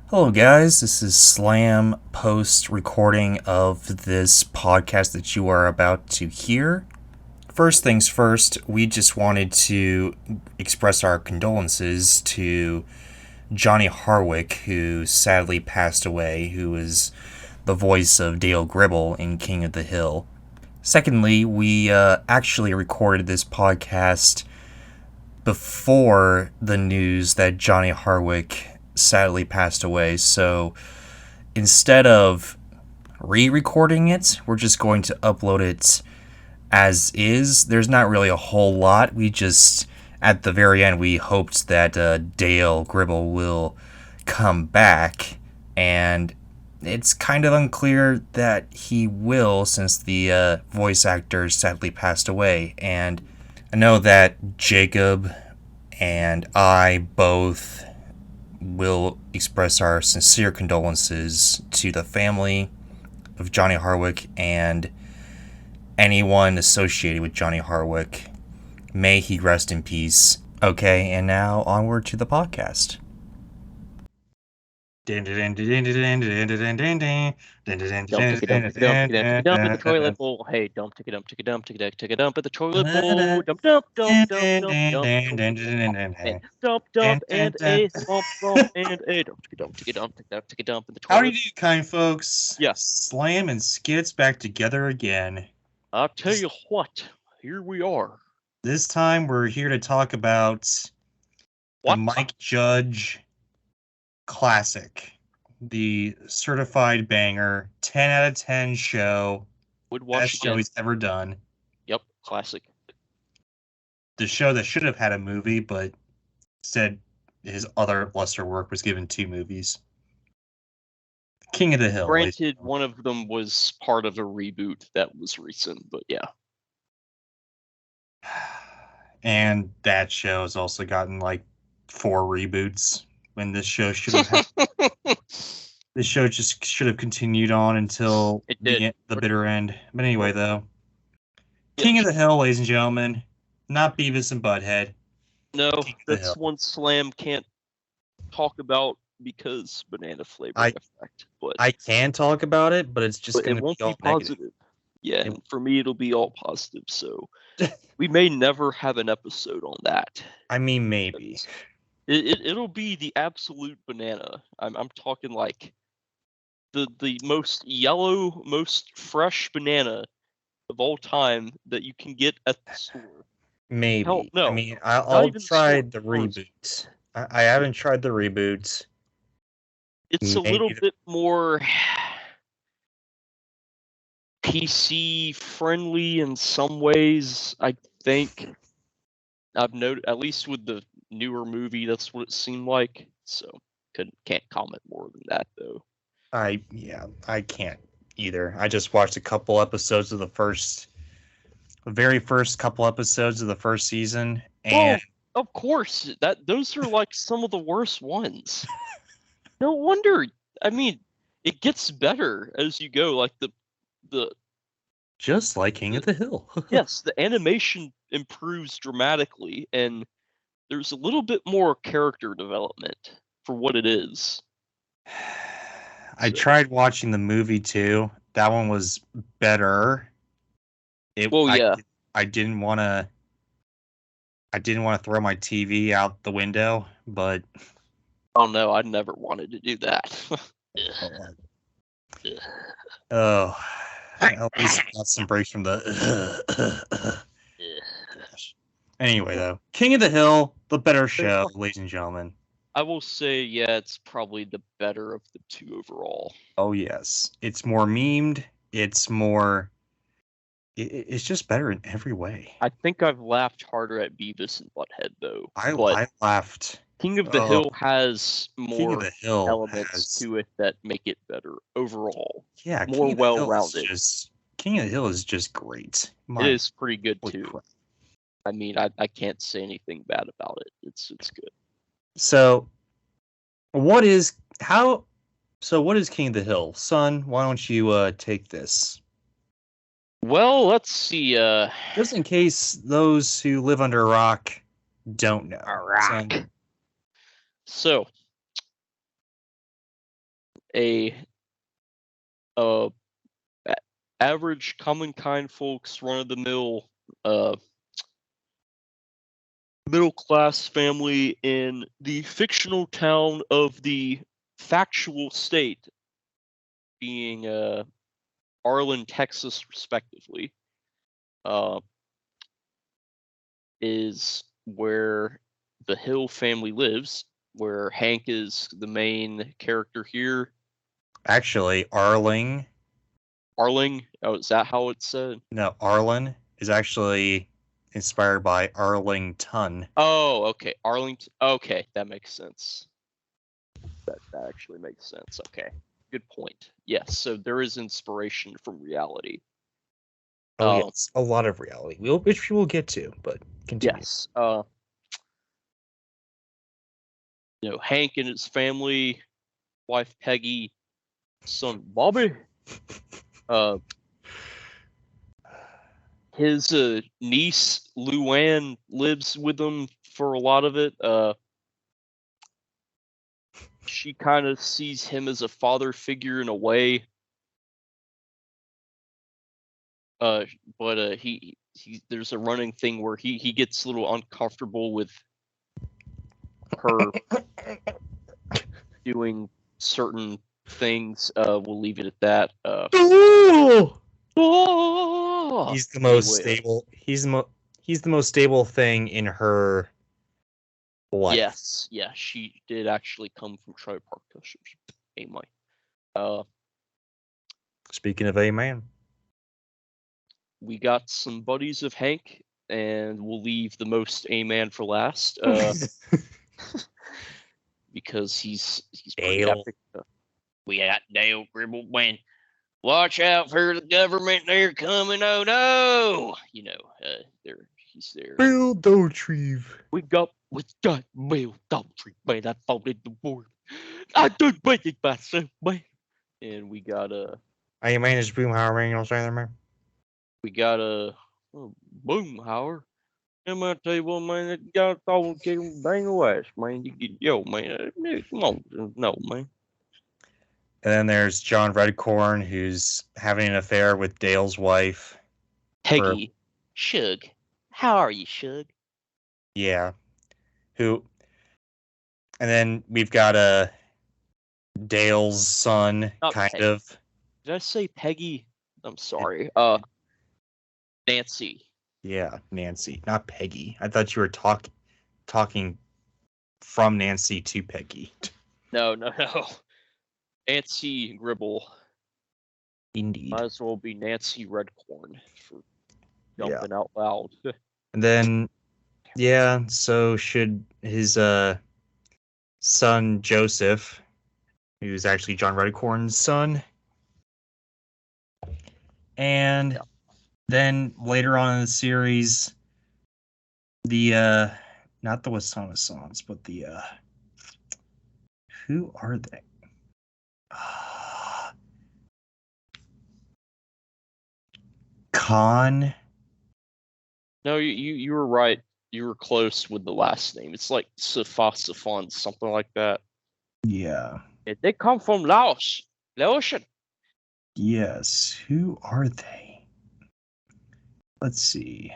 Hello, guys. This is Slam post recording of this podcast that you are about to hear. First things first, we just wanted to express our condolences to Johnny Harwick, who sadly passed away, who is the voice of Dale Gribble in King of the Hill. Secondly, we actually recorded this podcast before the news that Johnny Harwick sadly passed away. So instead of re-recording it, we're just going to upload it as is. There's not really a whole lot. We just, at the very end, we hoped that Dale Gribble will come back, and it's kind of unclear that he will, since the voice actor sadly passed away. And I know that Jacob and I both will express our sincere condolences to the family of Johnny Harwick and anyone associated with Johnny Harwick. May he rest in peace. Okay, and now onward to the podcast. Dump, take a dump, take a dump, take a dump at the toilet bowl. Hey, dump, take a dump, take a dump, take a dump at the toilet bowl. Dump, dump, dump, dump, dump, dump, and dump, dump, and a swamp, swamp, and a dump, take a dump, take a dump, take a dump at the toilet. How do you do, kind folks? Yes. Slam and Skits back together again. I'll tell you what, here we are. This time we're here to talk about the Mike Judge classic, the certified banger, 10 out of 10 show, best show he's ever done. Yep, classic. The show that should have had a movie, but said his other lesser work was given 2 movies. King of the Hill. Granted, one of them was part of a reboot that was recent, but yeah. And that show has also gotten like 4 reboots when this show should have this show just should have continued on until the bitter end. But anyway, though, King of the Hill, ladies and gentlemen, not Beavis and Butthead. No, that's one Slam can't talk about because banana flavor effect. But I can talk about it, but it's just going to be all positive. Negative. Yeah, and for me, it'll be all positive. So we may never have an episode on that. I mean, maybe. It'll be the absolute banana. I'm talking like the most yellow, most fresh banana of all time that you can get at the store. Maybe. Hell, no. I mean, I'll try the reboots. I haven't tried the reboots. It's a little bit more PC friendly in some ways, I think. I've noted, at least with the newer movie, that's what it seemed like. So can't comment more than that, though. I can't either. I just watched a couple episodes of the very first couple episodes of the first season, and of course, those are like some of the worst ones. No wonder. I mean, it gets better as you go. Like the just like King of the Hill. Yes, the animation improves dramatically, and there's a little bit more character development for what it is. I tried watching the movie too. That one was better. I didn't want to throw my TV out the window, but oh no, I never wanted to do that. Oh, at least got some breaks from the. Anyway, though, King of the Hill, the better show, ladies and gentlemen. I will say, yeah, it's probably the better of the 2 overall. Oh yes, it's more memed. It's more. It's just better in every way. I think I've laughed harder at Beavis and Butthead, though. I laughed. King of the Hill has more elements to it that make it better overall. Yeah, more well-rounded. King of the Hill is just great. It is pretty good too. Crap. I mean, I can't say anything bad about it. It's good. So, what is King of the Hill? Son, why don't you take this? Well, let's see. Just in case those who live under a rock don't know. So, a average common kind folks, run of the mill, middle class family in the fictional town of the factual state, being Arlen, Texas, respectively, is where the Hill family lives, where Hank is the main character here. Actually, Arling. Oh, is that how it's said? No, Arlen is actually inspired by Arlington. Oh, okay. Arlington. Okay, that makes sense. That actually makes sense. Okay, good point. Yes, so there is inspiration from reality. Oh, yes, a lot of reality, which we will get to, but continue. Yes. Hank and his family, wife Peggy, son Bobby, his niece Luann lives with him for a lot of it. She kind of sees him as a father figure in a way. But he there's a running thing where he gets a little uncomfortable with her doing certain things. We'll leave it at that. He's the most stable. He's the most stable thing in her life. Yes, yeah, she did actually come from Trailer Park Toasters. Amen. Speaking of Amen, we got some buddies of Hank, and we'll leave the most Amen for last. Because he's pretty epic. We got Dale Gribble when watch out for the government, they're coming, oh no! He's there. Bill Dauterive. We got Bill Dauterive, man, I fought in the war. I don't make it myself, man. And we got Amen is Boomhauer, man, you know what I'm saying there, man? We got Boomhauer. I'm gonna tell you what, man, that guy thought kick him bang away, man. Come on, no, man. And then there's John Redcorn, who's having an affair with Dale's wife, Peggy. Shug. How are you, Shug? Yeah. And then we've got Dale's son, kind of. Did I say Peggy? I'm sorry. Nancy. Yeah, Nancy, not Peggy. I thought you were talking from Nancy to Peggy. No. Nancy Gribble. Indeed. Might as well be Nancy Redcorn for jumping out loud. And then, so should his son Joseph, who's actually John Redcorn's son, and then later on in the series, the not the Wasana-sans, but the who are they? Khan. No, you were right. You were close with the last name. It's like Safon, something like that. Yeah. They come from Laos. Laotian. Yes. Who are they? Let's see.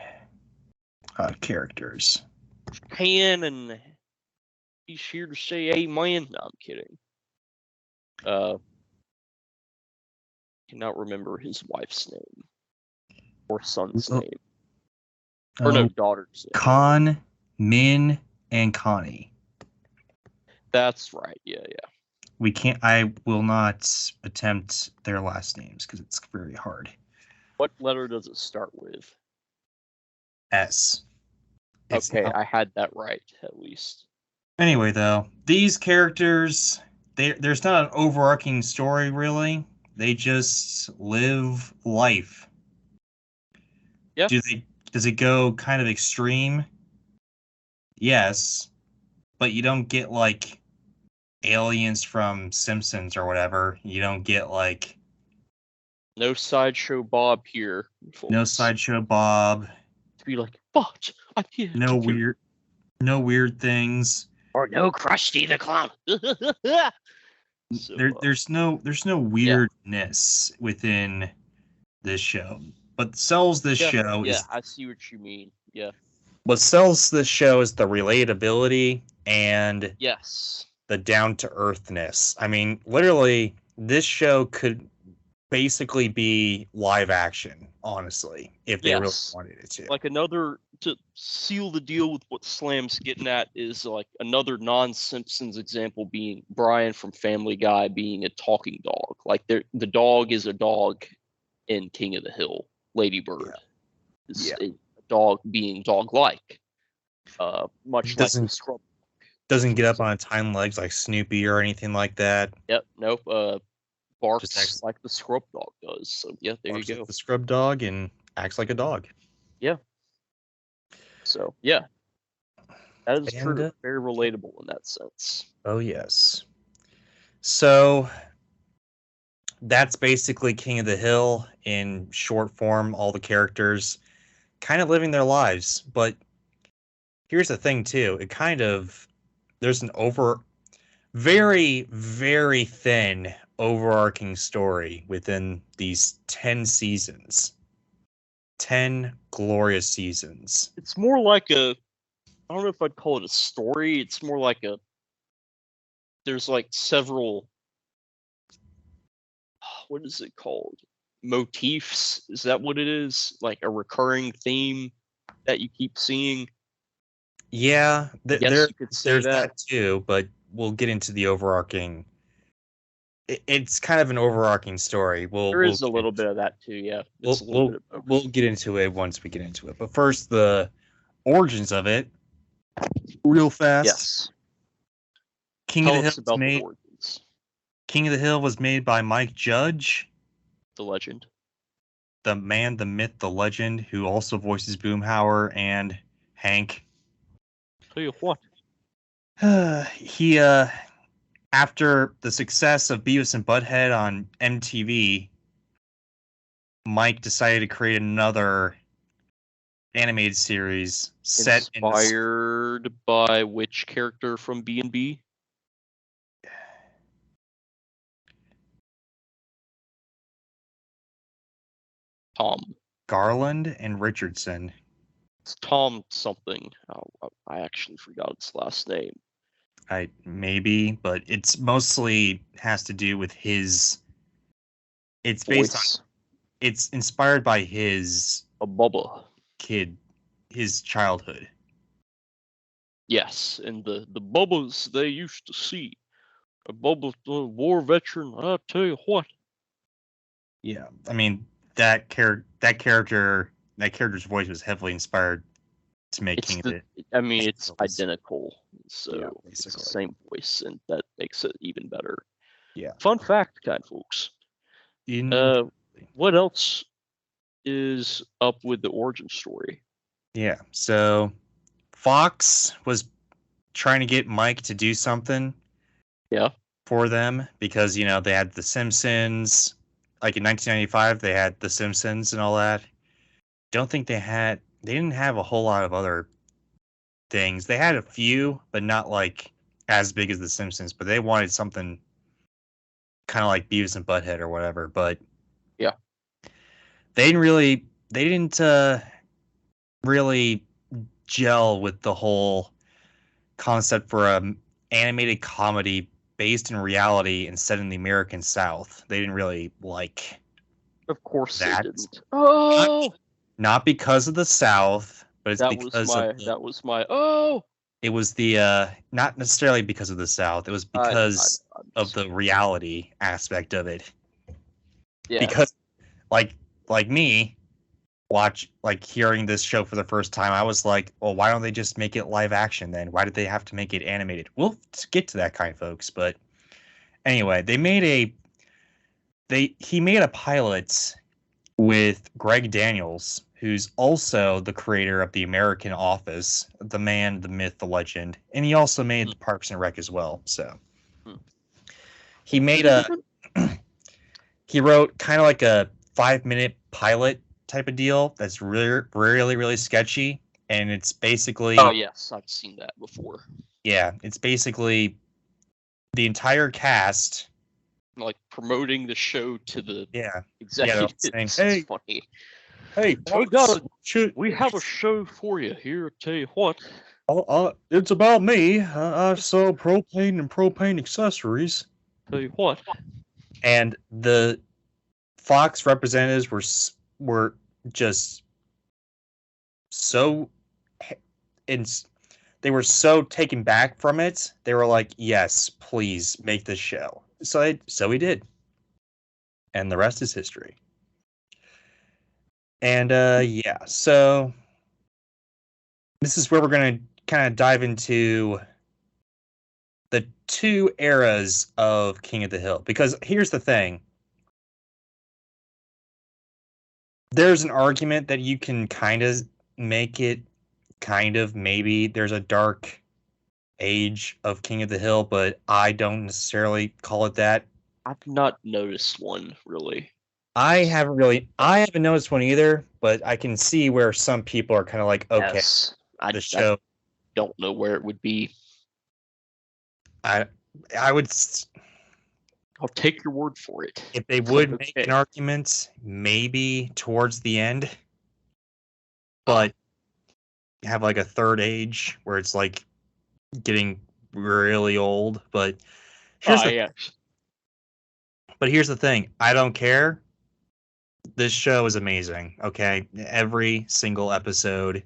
Characters. Pan, and he's here to say amen. No, I'm kidding. Cannot remember his wife's name or son's name. Or no, daughter's name. Khan, Min, and Connie. That's right. Yeah. I will not attempt their last names because it's very hard. What letter does it start with? S. Okay, I had that right, at least. Anyway, though, these characters, there's not an overarching story, really. They just live life. Yeah. Does it go kind of extreme? Yes. But you don't get, like, aliens from Simpsons or whatever. You don't get, like... No Sideshow Bob here. Folks. No Sideshow Bob. To be like, but I'm here. No weird things. Or no Krusty the Clown. So, there's no weirdness within this show. What sells this show is I see what you mean. Yeah. What sells this show is the relatability and Yes. the down to earthness. I mean, literally, this show could basically be live action, honestly, if they really wanted it to. Like another, to seal the deal with what Slam's getting at, is like another non-Simpsons example being Brian from Family Guy being a talking dog. Like the dog is a dog in King of the Hill. Lady Bird is a dog being dog-like. Much like the Scrub. Doesn't get up on its hind legs like Snoopy or anything like that. Yep, nope. Barks like the scrub dog does. So yeah, there you go. Like the scrub dog and acts like a dog. Yeah. So yeah, that is true. Very relatable in that sense. Oh yes. So that's basically King of the Hill in short form. All the characters kind of living their lives, but here's the thing too. It kind of there's an very, very thin overarching story within these 10 seasons. 10 glorious seasons. It's more like I don't know if I'd call it a story. It's more like there's like several, what is it called? Motifs? Is that what it is? Like a recurring theme that you keep seeing? Yeah, there's that too, but we'll get into the overarching. It's kind of an overarching story. There is a little bit of that too, yeah. We'll get into it once we get into it. But first, the origins of it, real fast. Yes. King of the Hill was made by Mike Judge, the legend, the man, the myth, the legend, who also voices Boomhauer and Hank. Tell you what. He after the success of Beavis and Butthead on MTV, Mike decided to create another animated series inspired by which character from B&B? Tom Garland and Richardson. It's Tom something. I actually forgot its last name. But it's mostly has to do with his. It's based on. It's inspired by his. A Bubba kid, his childhood. Yes, and the Bubbas they used to see. A Bubba, the war veteran. I tell you what. Yeah, I mean that character's voice was heavily inspired to make King of the. I mean, it's identical, so it's the same voice, and that makes it even better. Yeah. Fun fact, kind folks. What else is up with the origin story? Yeah, so Fox was trying to get Mike to do something. Yeah. For them because they had The Simpsons. Like in 1995, they had The Simpsons and all that. Don't think they didn't have a whole lot of other things. They had a few, but not like as big as The Simpsons. But they wanted something kind of like Beavis and Butthead or whatever. But yeah, they didn't really gel with the whole concept for an animated comedy based in reality and set in the American South. They didn't really like. Of course that. They didn't. Oh. Not because of the South, but it's It was the not necessarily because of the South. It was because of the reality aspect of it. Yeah. Because like me, hearing this show for the first time, I was like, well, why don't they just make it live action then? Why did they have to make it animated? We'll get to that kind, folks. But anyway, he made a pilot with Greg Daniels, who's also the creator of The American Office, the man, the myth, the legend, and he also made Parks and Rec as well. So he wrote kind of like a 5-minute pilot type of deal that's really, really, really sketchy, and it's basically. Oh yes, I've seen that before. Yeah, it's basically the entire cast like promoting the show to the Yeah. executives. Saying, It's hey, funny. Hey, We have a show for you here. Tell you what. It's about me. I sell propane and propane accessories. Tell you what. And the Fox representatives were just so, they were so taken back from it. They were like, "Yes, please make this show." So we did, and the rest is history. And yeah, so this is where we're gonna kind of dive into the two eras of King of the Hill, because here's the thing. There's an argument that you can kind of make it maybe there's a dark age of King of the Hill, but I don't necessarily call it that. I've not noticed one, really. I haven't noticed one either, but I can see where some people are kind of like, okay, yes, the show. I don't know where it would be. I would. I'll take your word for it. If they would make an argument, maybe towards the end, but have like a third age where it's like getting really old. But here's the thing. I don't care. This show is amazing. Okay, every single episode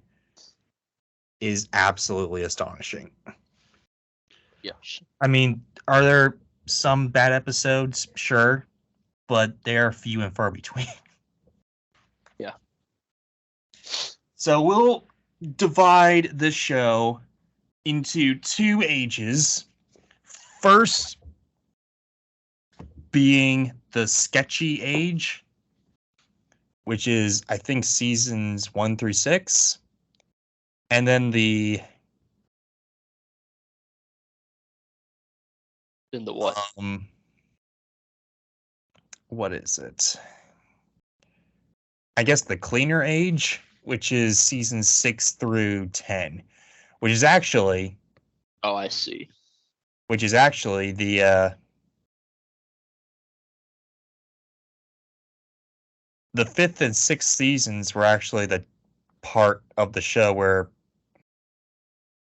is absolutely astonishing. Yes. I mean, are there some bad episodes? Sure, but they're few and far between. Yeah. So we'll divide the show into two ages. First being the sketchy age, which is, I think, seasons 1 through 6. And then the... In the what? What is it? I guess the cleaner age, which is seasons 6 through 10, which is actually... Oh, I see. Which is actually the 5th and 6th seasons were actually the part of the show where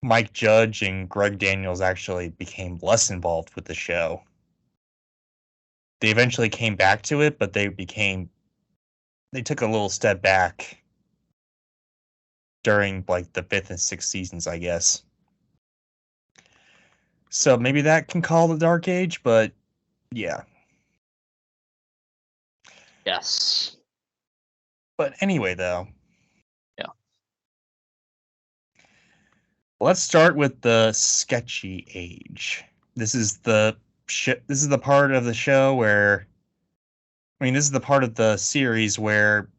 Mike Judge and Greg Daniels actually became less involved with the show. They eventually came back to it, but they took a little step back during like the 5th and 6th seasons, I guess. So maybe that can call the Dark Age, but yeah. Yes. But anyway, though. Yeah. Let's start with the sketchy age. This is the part of the show where, this is the part of the series where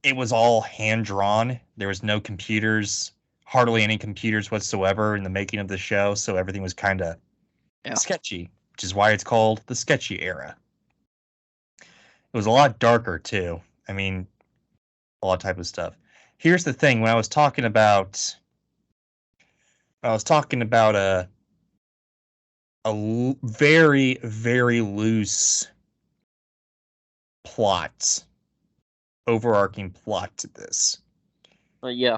it was all hand drawn. There was no computers, hardly any computers whatsoever in the making of the show, so everything was kind of sketchy, which is why it's called the sketchy era. It was a lot darker too. A lot of type of stuff. Here's the thing: when I was talking about a very, very loose plot, overarching plot to this. Yeah.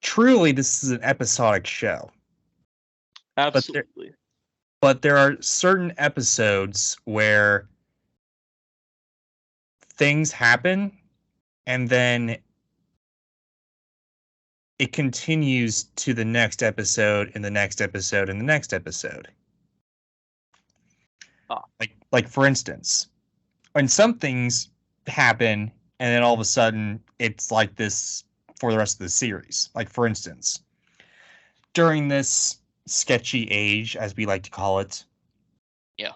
Truly, this is an episodic show. Absolutely. But there are certain episodes where things happen and then it continues to the next episode and the next episode and the next episode. Like for instance, when some things happen and then all of a sudden it's like this for the rest of the series. Like for instance, during this sketchy age, as we like to call it. Yeah.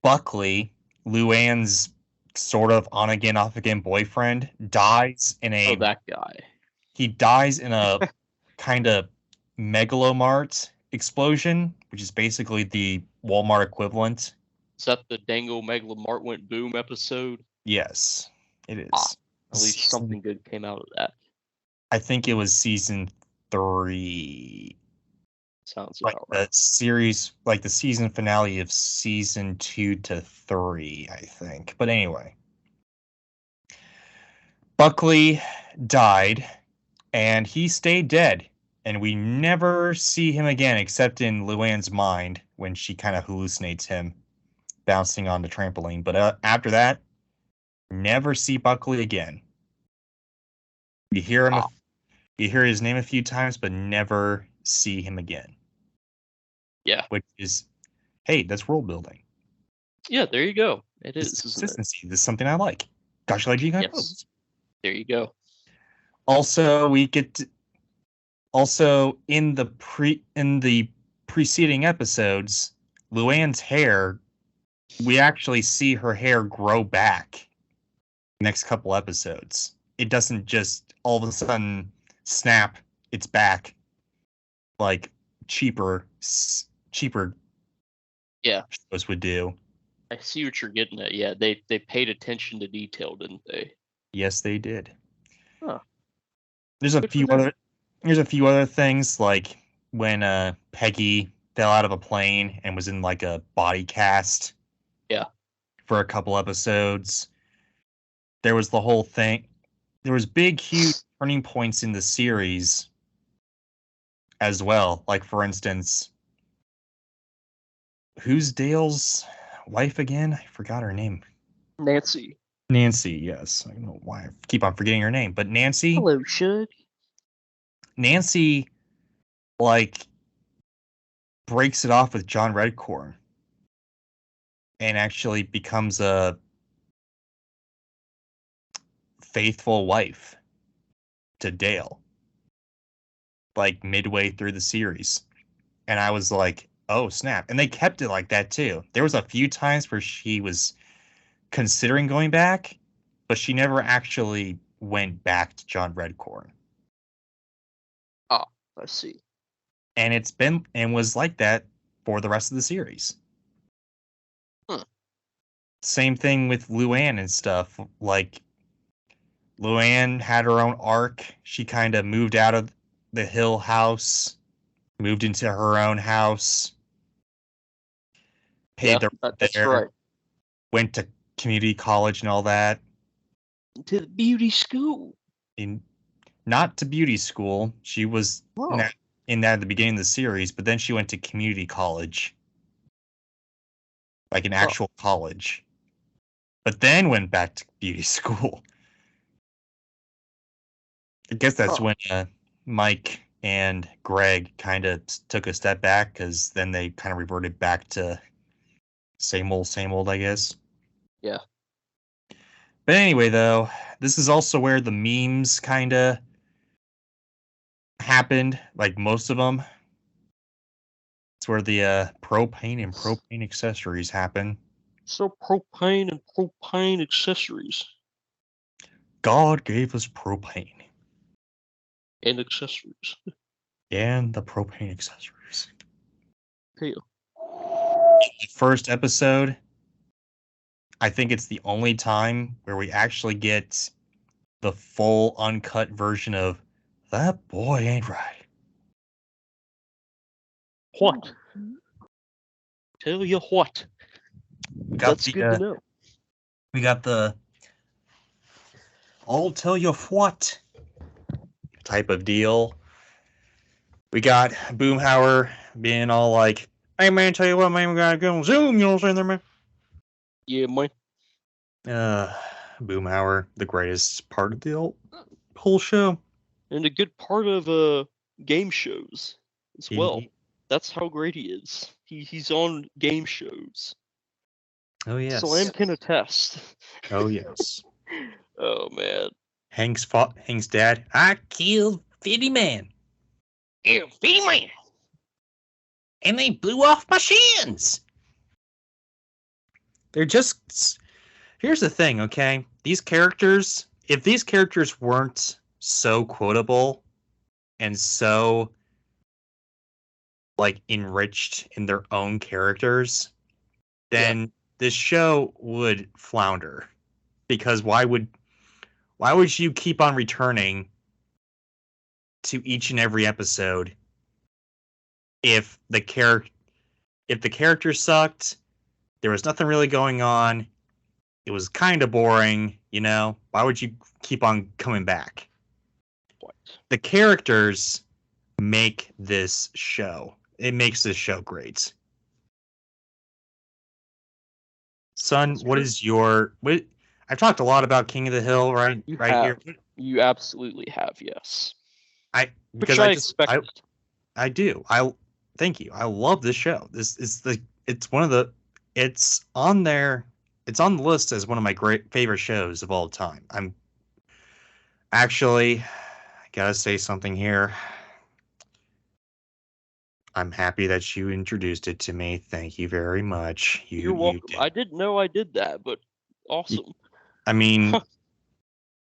Buckley, Luann's sort of on again, off again boyfriend, dies in a... Oh, that guy. He dies in a kind of Megalomart explosion, which is basically the Walmart equivalent. Is that the Dango Megalomart went boom episode? Yes, it is. At least something good came out of that. I think it was season 3. Sounds like about the right. series, like the season finale of season 2 to 3, I think. But anyway, Buckley died, and he stayed dead, and we never see him again except in Luann's mind when she kind of hallucinates him bouncing on the trampoline. But after that, never see Buckley again. You hear him, Ah. you hear his name a few times, but never see him again. Yeah. Which is, hey, that's world building. Yeah, there you go. It This is, isn't it? consistency. This is something I like. Gosh, like you Yes. There you go. Also, we get to, also in the preceding episodes, Luann's hair, we actually see her hair grow back next couple episodes. It doesn't just all of a sudden snap, it's back like cheaper Yeah. shows would do. I see what you're getting at. Yeah, they paid attention to detail, didn't they? Yes, they did. Huh. There's a Good for few them. other things like when Peggy fell out of a plane and was in like a body cast. Yeah. For a couple episodes. There was the whole thing. There was big, huge turning points in the series as well. Like for instance, who's Dale's wife again? I forgot her name. Nancy. Nancy, yes. I don't know why I keep on forgetting her name, but Nancy. Hello, Shug. Nancy, like, breaks it off with John Redcorn and actually becomes a faithful wife to Dale, like midway through the series. And I was like, oh, snap. And they kept it like that, too. There was a few times where she was considering going back, but she never actually went back to John Redcorn. Ah, I see. And it's been and was like that for the rest of the series. Same thing with Luann and stuff. Like, Luann had her own arc. She kind of moved out of the Hill house, moved into her own house, paid the rent that's there, right. went to community college and all that. To the beauty school. Not to beauty school. She was in that at the beginning of the series, but then she went to community college, like an actual college, but then went back to beauty school. I guess that's when Mike and Greg kind of took a step back because then they kind of reverted back to same old, I guess. Yeah. But anyway, though, this is also where the memes kind of happened, like most of them. It's where the propane and propane accessories happen. So propane and propane accessories. God gave us propane. And accessories. And the propane accessories. Hey. The first episode, I think it's the only time where we actually get the full uncut version of That Boy Ain't Right. What? Tell you what. That's good to know. We got the I'll tell you what type of deal. We got Boomhauer being all like, hey man, tell you what, man, we gotta go on Zoom, you know what I'm saying there, man? Yeah, man. Boomhauer, the greatest part of the whole show. And a good part of game shows as well. That's how great he is. He's on game shows. Oh yes. Slam can attest. Oh yes. Oh man. Hank's dad. I killed 50 man. Yeah, 50 man. And they blew off my shins. They're just. Here's the thing, okay? These characters, if these characters weren't so quotable and so like enriched in their own characters, then this show would flounder. Because why would you keep on returning to each and every episode if the character sucked, there was nothing really going on. It was kind of boring, Why would you keep on coming back? What? The characters make this show. It makes this show great. Son, what is your... I've talked a lot about King of the Hill, right? Here. You absolutely have, yes. Because I expected. I do. Thank you. I love this show. It's on there. It's on the list as one of my great favorite shows of all time. I gotta say something here. I'm happy that you introduced it to me. Thank you very much. You're welcome. I didn't know I did that, but awesome.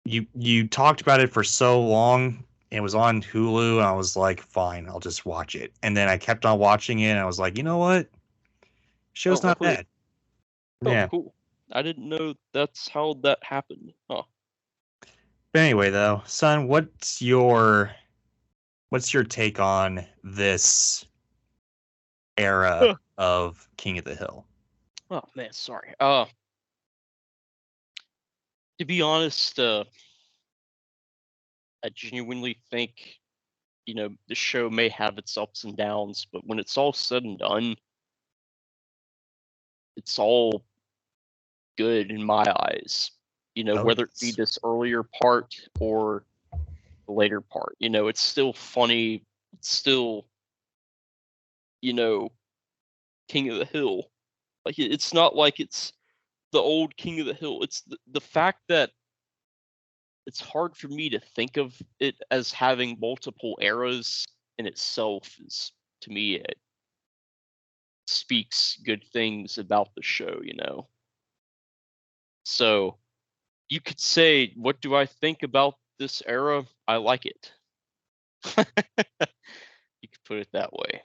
You talked about it for so long. It was on Hulu, and I was like, fine, I'll just watch it. And then I kept on watching it, and I was like, you know what? Show's not bad. Yeah. Cool. I didn't know that's how that happened. Huh. But anyway, though, son, what's your take on this era of King of the Hill? Oh man, sorry. To be honest, I genuinely think, the show may have its ups and downs, but when it's all said and done, it's all good in my eyes. Whether it be this earlier part or the later part, it's still funny. It's still, King of the Hill. Like, it's not like it's the old King of the Hill. It's the fact that it's hard for me to think of it as having multiple eras in itself is, to me, it speaks good things about the show, So you could say, what do I think about this era? I like it. You could put it that way.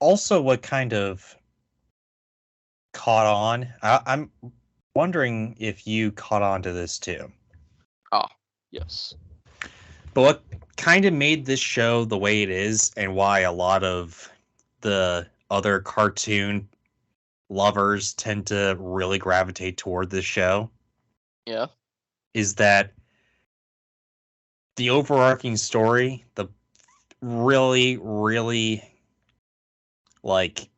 Also, what kind of caught on? I'm wondering if you caught on to this too. Yes. But what kind of made this show the way it is, and why a lot of the other cartoon lovers tend to really gravitate toward this show, is that the overarching story, the really, really like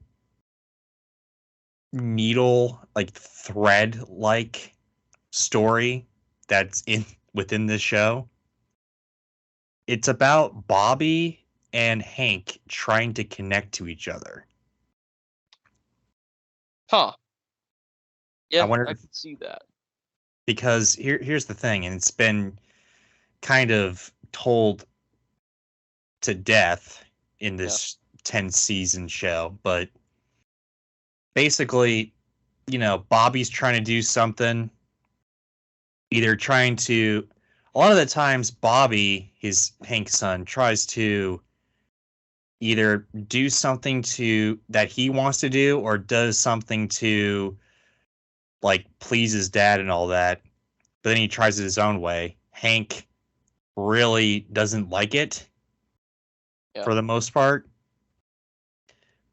needle, like thread like story that's within this show, it's about Bobby and Hank trying to connect to each other. Yeah, I can see that. Because here's the thing, and it's been kind of told to death in this 10-season show, but basically, Bobby's trying to do something, either trying to... A lot of the times, Bobby, his Hank's son, tries to either do something that he wants to do, or does something to, like, please his dad and all that. But then he tries it his own way. Hank really doesn't like it for the most part.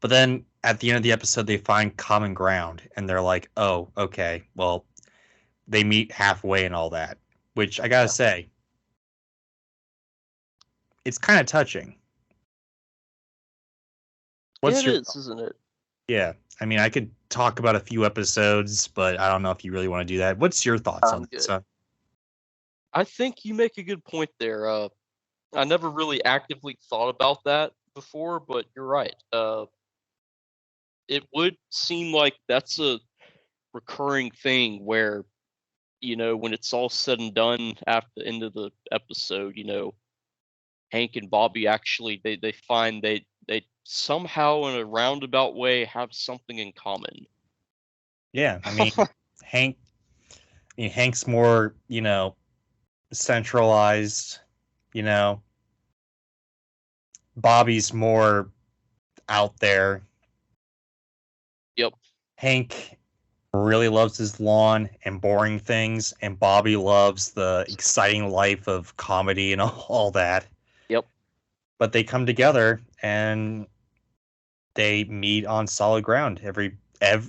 But then at the end of the episode, they find common ground, and they're like, oh, okay, well, they meet halfway and all that. Which, I gotta say, it's kind of touching. It is, isn't it? Yeah. I mean, I could talk about a few episodes, but I don't know if you really want to do that. What's your thoughts on this? I think you make a good point there. I never really actively thought about that before, but you're right. It would seem like that's a recurring thing where, when it's all said and done after the end of the episode, Hank and Bobby actually they find they somehow in a roundabout way have something in common. Yeah, I mean, Hank's more, centralized, Bobby's more out there. Yep. Hank really loves his lawn and boring things, and Bobby loves the exciting life of comedy and all that. Yep. but they come together and they meet on solid ground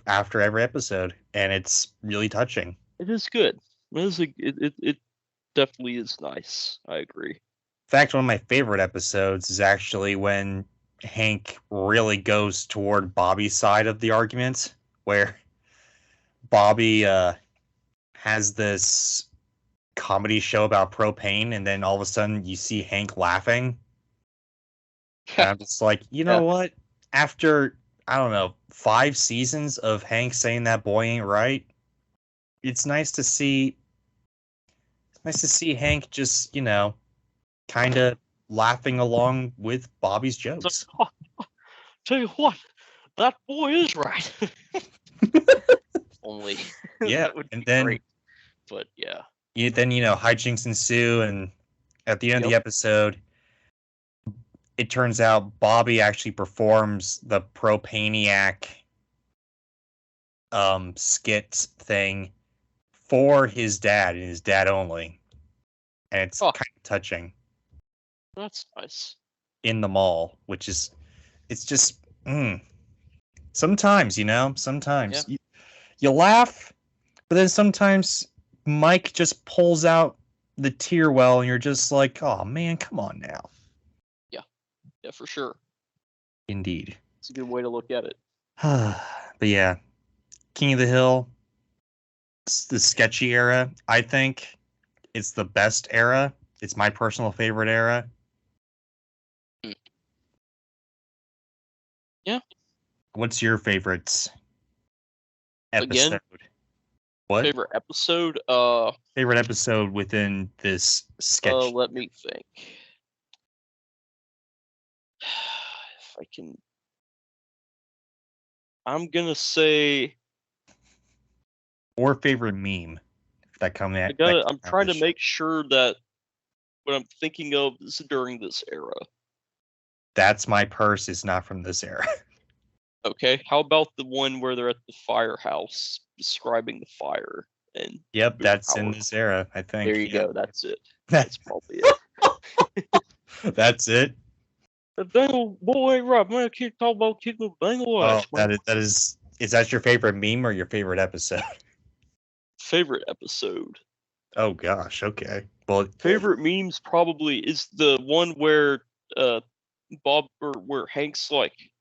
after every episode, and it's really touching. It is good. It definitely is nice. I agree. In fact, one of my favorite episodes is actually when Hank really goes toward Bobby's side of the argument, where Bobby has this comedy show about propane, and then all of a sudden you see Hank laughing. And I'm just like, you know what? After, I don't know, 5 seasons of Hank saying that boy ain't right, it's nice to see Hank just, kind of laughing along with Bobby's jokes. Tell you what, that boy is right. Only. Yeah, and then great. But yeah. Then hijinks ensue, and at the end of the episode, it turns out Bobby actually performs the Propaniac skit thing for his dad and his dad only, and it's kind of touching. That's nice. In the mall, which is, it's just sometimes you laugh, but then sometimes Mike just pulls out the tear well, and you're just like, oh man, come on now. Yeah, for sure. Indeed. It's a good way to look at it. But yeah, King of the Hill, it's the sketchy era. I think it's the best era. It's my personal favorite era. Yeah. What's your favorite episode? Again, what? Favorite episode? Favorite episode within this sketch? Let me think. If I can, I'm gonna say. Or favorite meme that come at. I'm trying to make sure that what I'm thinking of is during this era. That's My Purse is not from this era. Okay, how about the one where they're at the firehouse describing the fire? And yep, that's in this era, I think. There you go. That's it. That's probably it. That's it. The Bengal boy, right? Man, I can't talk about kicking the Bengal ass. Oh, that is. Is that your favorite meme or your favorite episode? Favorite episode. Oh gosh. Okay. Well, favorite memes probably is the one where where Hank's like,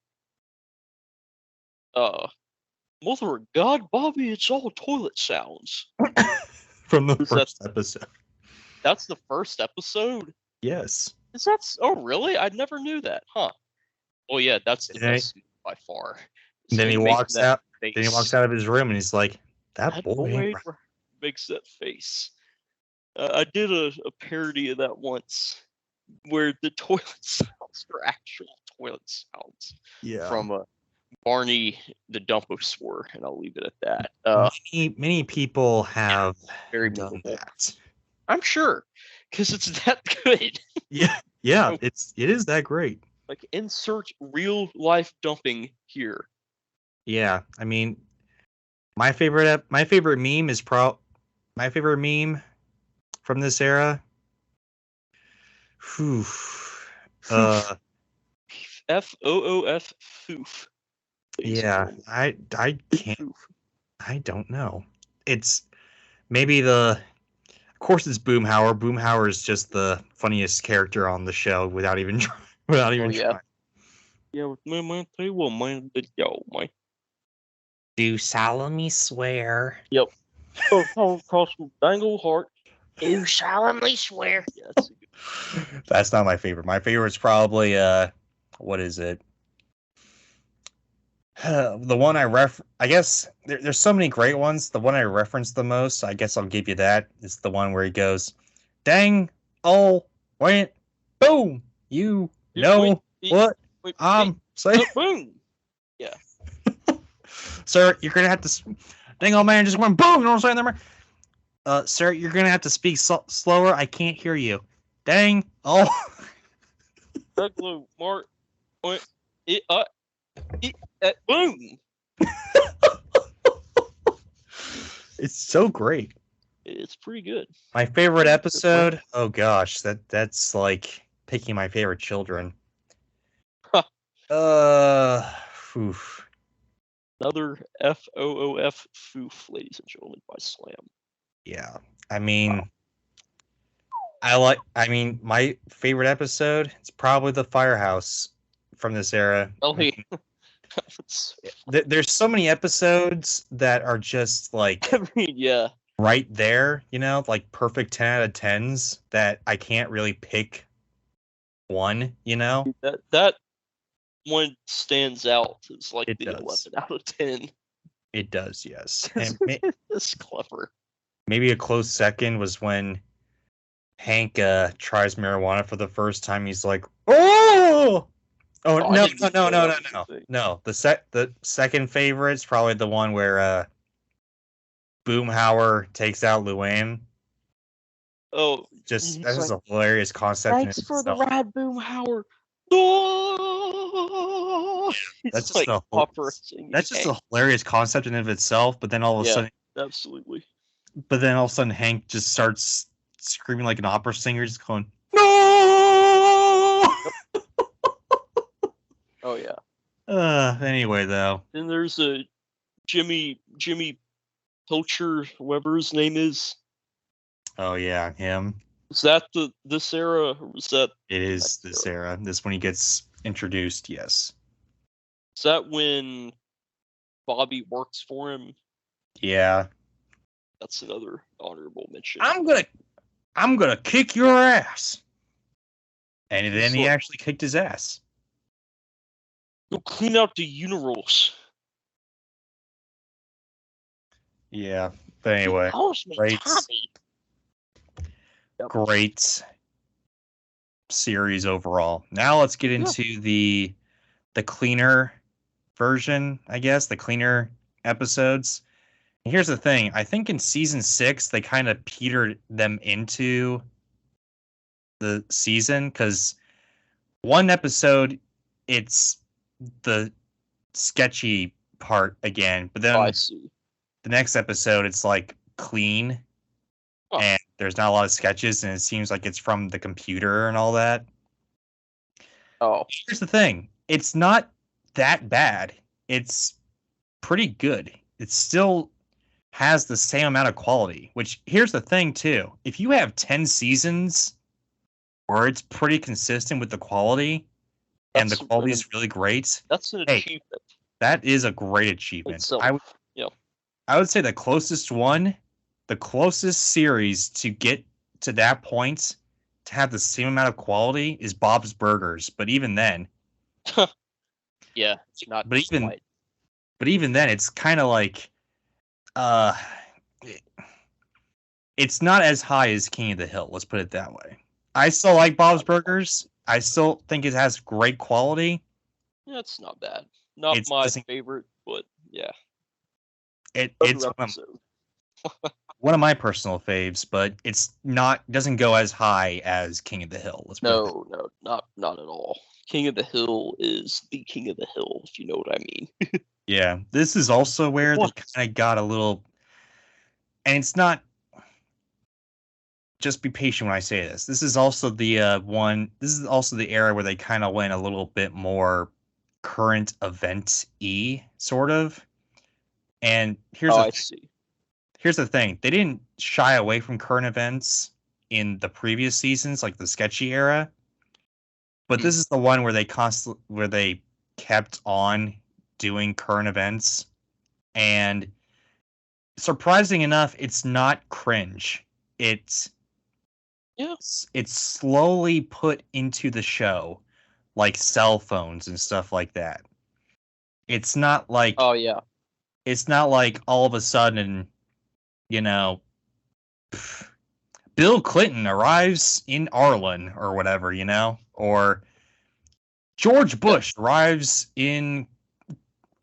Mother of God, Bobby, it's all toilet sounds. From the first episode. That's the first episode? Yes. Is that? Oh, really? I never knew that. Huh. Oh, yeah, that's the best by far. And then he walks out. Then he walks out of his room and he's like, "That boy makes that face." I did a parody of that once, where the toilet sounds are actual toilet sounds. Yeah. From Barney the Dumposaur, and I'll leave it at that. Many people have very done that. I'm sure, because it's that good. Yeah, it is that great. Like, insert real life dumping here. Yeah, I mean, my favorite meme is my favorite meme from this era. Whew. FOOF. Foof. Yeah, I can't. I don't know. It's maybe of course it's Boomhauer. Boomhauer is just the funniest character on the show without even trying. Yeah, man, tell you what, man, man. Do solemnly swear. Yep. Oh, cross dangle heart. Do solemnly swear. Yes. That's not my favorite. My favorite is probably what is it? The one I guess there's so many great ones. The one I reference the most, I guess I'll give you that. It's the one where he goes, "Dang, oh, went, boom, you know what I'm saying." Boom. Yeah. Sir, you're gonna have to. Dang, old man, just went boom. You know what I'm saying, there? Sir, you're gonna have to speak slower. I can't hear you. Dang, oh. Mark, boom. It's so great. It's pretty good. My favorite episode. Oh gosh, that's like picking my favorite children. Oof. Another FOOF foof, ladies and gentlemen, by Slam. Yeah. I mean, my favorite episode, it's probably the Firehouse from this era. Oh, hey. There's so many episodes that are just like yeah, right there, like perfect 10 out of 10s that I can't really pick one, That one stands out as like it the does. 11 out of 10. It does, yes. And it's clever. Maybe a close second was when Hank tries marijuana for the first time. He's like, "Oh, no. The second favorite's probably the one where Boomhauer takes out Luann. Oh, that's just a hilarious concept. Thanks for the ride, Boomhauer. Oh! That's just a hilarious concept in and of itself. But then all of a sudden, absolutely. But then all of a sudden, Hank just starts screaming like an opera singer, just going, "No!" Oh yeah. Anyway, though. Then there's a Jimmy Pilcher, whoever his name is. Oh yeah, him. Is that this era, or was that? It is this era. This when he gets introduced. Yes. Is that when Bobby works for him? Yeah. That's another honorable mention. I'm gonna kick your ass. And then he actually kicked his ass. Go clean out the urinals. Yeah. But anyway, great series overall. Now let's get into the cleaner version, I guess, the cleaner episodes. And here's the thing. I think in season 6, they kind of petered them into the season because one episode, it's the sketchy part again, but then the next episode, it's like clean and there's not a lot of sketches and it seems like it's from the computer and all that. Oh. Here's the thing. It's not that bad. It's pretty good. It still has the same amount of quality, which here's the thing too. If you have 10 seasons where it's pretty consistent with the quality and the quality is really great, that's an achievement. That is a great achievement. I would say the closest series to get to that point to have the same amount of quality is Bob's Burgers, but even then, yeah, it's not. But even then, it's kind of like, it's not as high as King of the Hill. Let's put it that way. I still like Bob's Burgers. I still think it has great quality. Yeah, it's not bad. Not my favorite, but yeah. It's one of my personal faves, but it's doesn't go as high as King of the Hill. No, not at all. King of the Hill is the King of the Hill, if you know what I mean. Yeah, this is also where they kind of got a little, and it's not. Just be patient when I say this. This is also the This is also the era where they kind of went a little bit more current event-y, sort of. And here's the thing. They didn't shy away from current events in the previous seasons, like the sketchy era. But this is the one where they kept on doing current events. And surprising enough, it's not cringe. It's slowly put into the show, like cell phones and stuff like that. It's not like it's not like all of a sudden, Bill Clinton arrives in Arlen or whatever, or George Bush arrives in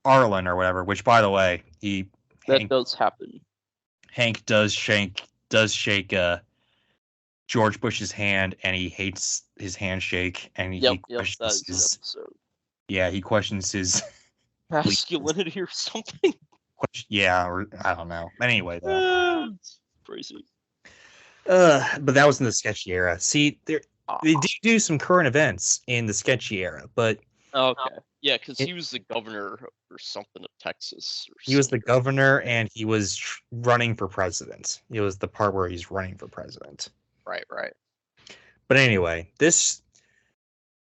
Arlen or whatever. Which, by the way, Hank does happen. Hank does shake George Bush's hand, and he hates his handshake, and he questions he questions his masculinity or something. Yeah, or I don't know. Anyway, it's crazy. But that was in the sketchy era. See, they did do some current events in the sketchy era, but Yeah, because he was the governor or something of Texas. He was the governor, and he was running for president. It was the part where he's running for president. Right. But anyway, this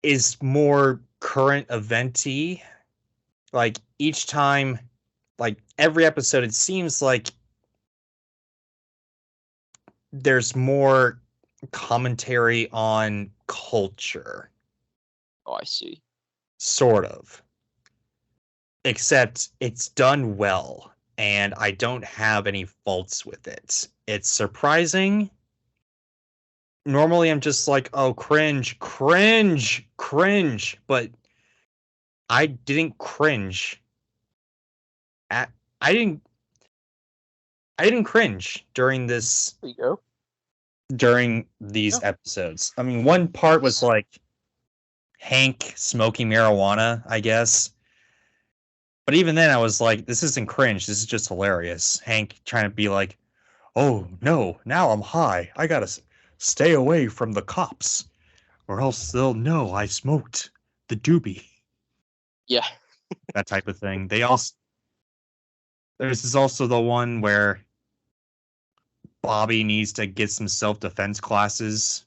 is more current event-y. Like, each time, like, every episode, it seems like there's more commentary on culture. Oh, I see. Sort of. Except it's done well, and I don't have any faults with it. It's surprising. Normally I'm just like, oh, cringe, but I didn't cringe. I didn't cringe during this. There you go. During these episodes. I mean, one part was like Hank smoking marijuana, I guess. But even then, I was like, this isn't cringe. This is just hilarious. Hank trying to be like, oh, no, now I'm high. I gotta stay away from the cops, or else they'll know I smoked the doobie. Yeah. That type of thing. There's also the one where Bobby needs to get some self-defense classes.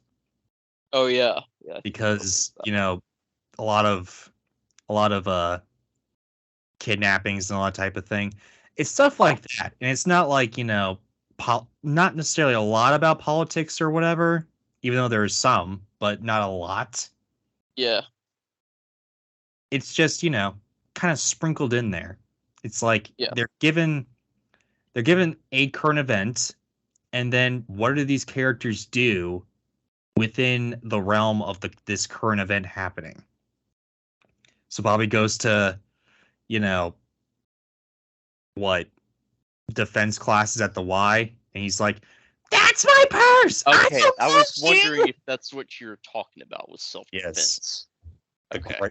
Oh, yeah. Because, you know, a lot of kidnappings and all that type of thing. It's stuff like that. And it's not like, you know, not necessarily a lot about politics or whatever, even though there's some, but not a lot. Yeah. It's just, you know, kind of sprinkled in there. It's like they're given a current event, and then what do these characters do within the realm of this current event happening? So Bobby goes to, you know, defense classes at the Y, and he's like, "That's my purse." Okay, I was wondering if that's what you're talking about with self-defense. Yes. Okay.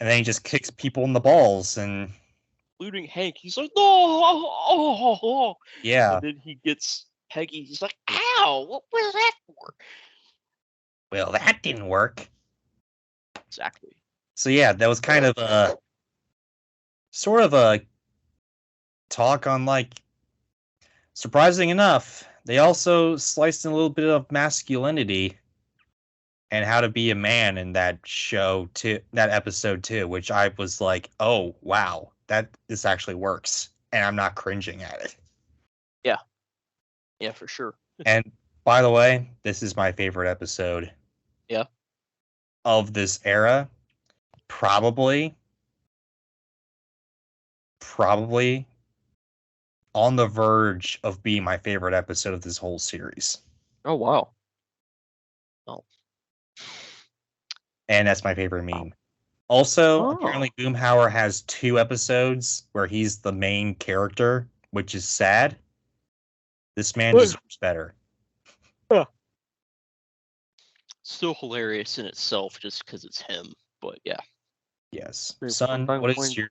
And then he just kicks people in the balls, and including Hank. He's like, "No!" Yeah. And then he gets Peggy. He's like, "Ow! What was that for?" Well, that didn't work. Exactly. So yeah, that was kind of a sort of a talk on, like, surprising enough, they also sliced in a little bit of masculinity and how to be a man in that episode too, which I was like, oh wow, this actually works, and I'm not cringing at it. Yeah, for sure. And by the way, this is my favorite episode. Yeah. Of this era. Probably on the verge of being my favorite episode of this whole series. Oh, wow. Oh. And that's my favorite meme. Also, apparently Boomhauer has 2 episodes where he's the main character, which is sad. This man deserves better. Still hilarious in itself just because it's him, but yeah. Yes. Son, what's your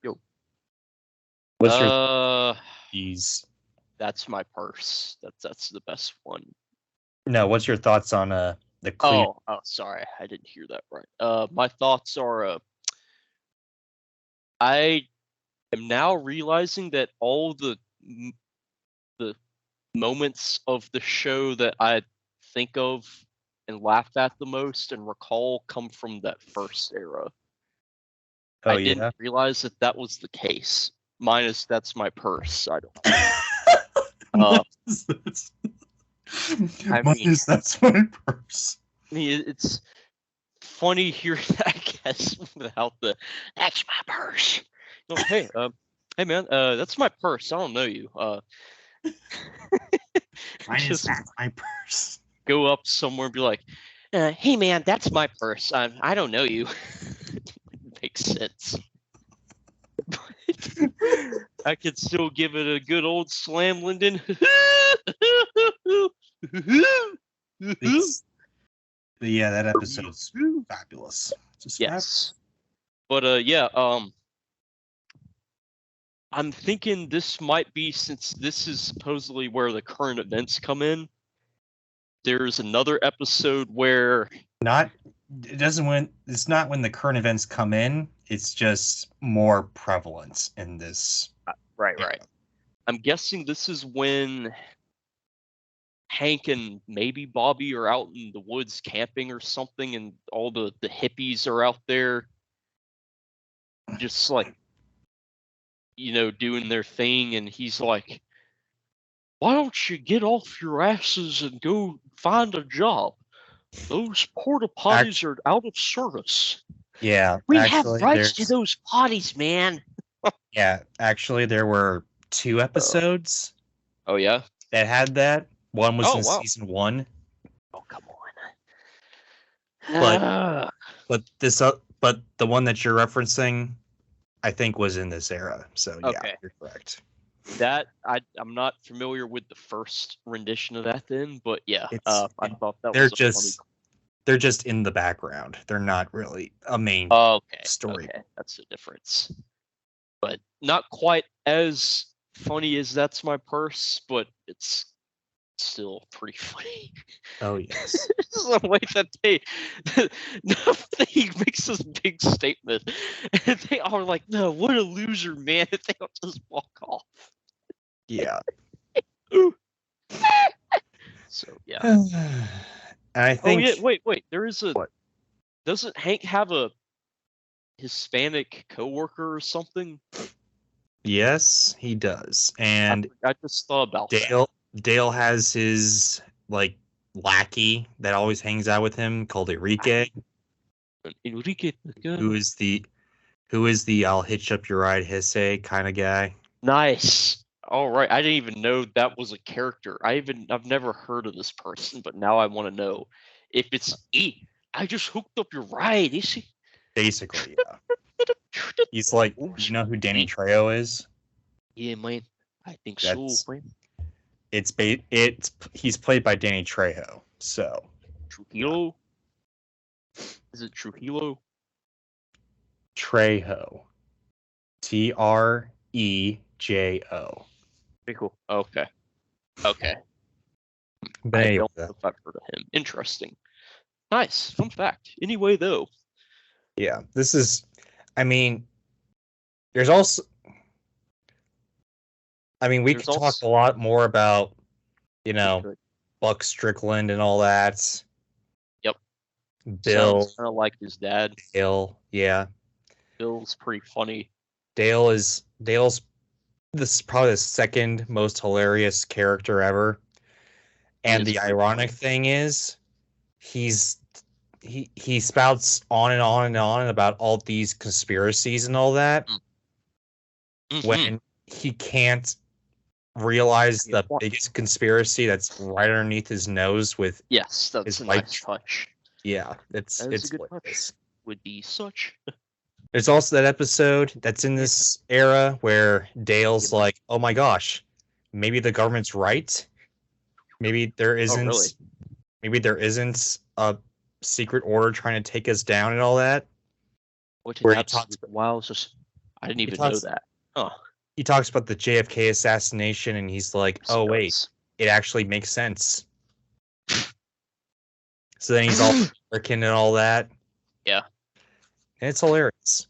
That's my purse. That's the best one. No, what's your thoughts on the clean? Oh, sorry, I didn't hear that right. My thoughts are I am now realizing that all the moments of the show that I think of and laugh at the most and recall come from that first era. Oh, I didn't realize that was the case. Minus that's my purse. I don't. That's my purse. I mean, it's funny hearing that, I guess, without the "that's my purse." You know, hey man, that's my purse. I don't know you. That's my purse. Go up somewhere and be like, "Hey man, that's my purse. I don't know you." Makes sense. But I could still give it a good old slam, Lyndon. Yeah, that episode's fabulous. Yes. But I'm thinking this might be, since this is supposedly where the current events come in, there's another episode where it's not when the current events come in. It's just more prevalent in this. Right. I'm guessing this is when Hank and maybe Bobby are out in the woods camping or something, and all the hippies are out there just like, doing their thing, and he's like, why don't you get off your asses and go find a job? Those porta potties are out of service. Yeah, We have rights to those potties, man. Yeah, actually, there were 2 episodes. Oh yeah, that had that. One was in season 1. Oh come on. But the one that you're referencing, I think, was in this era. So yeah, Okay. You're correct. That I'm not familiar with the first rendition of that then, but yeah, I thought that was they're just in the background. They're not really a main story. Okay, that's the difference. But not quite as funny as That's My Purse, but it's still pretty funny. Oh yes. The way that he makes this big statement, and they are like, "No, what a loser, man!" And they don't just walk off. Yeah. So yeah. And I think. Oh yeah, wait. There is a. What? Doesn't Hank have a Hispanic coworker or something? Yes, he does. And I just thought about that. Dale has his lackey that always hangs out with him called Enrique. Who is the I'll hitch up your ride Hesse kind of guy. Nice. All right. I didn't even know that was a character. I've never heard of this person, but now I want to know if it's I just hooked up your ride, is he? Basically, yeah. He's like, you know who Danny Trejo is? Yeah, man. I think so, man. He's played by Danny Trejo. So Trujillo? Is it Trujillo? Trejo. Trejo. Pretty cool. Okay. But I don't know if I've heard of him. Interesting. Nice. Fun fact. Anyway, though. Yeah, this is. I mean, there's also. I mean, we could talk a lot more about, Buck Strickland and all that. Yep. Bill. Sounds kind of like his dad. Dale, yeah. Bill's pretty funny. Dale's this is probably the second most hilarious character ever. And the ironic thing is, he spouts on and on and on about all these conspiracies and all that, when he can't realize the biggest conspiracy that's right underneath his nose with that's a nice touch. Yeah, it's a good touch. Would be such. There's also that episode that's in this era where Dale's like, "Oh my gosh, maybe the government's right. Maybe there isn't. Oh, really? Maybe there isn't a secret order trying to take us down and all that." Where he talks about, I didn't even know that. Huh. He talks about the JFK assassination, and he's like, "Oh wait, it actually makes sense." So then he's all American and all that. Yeah. And it's hilarious.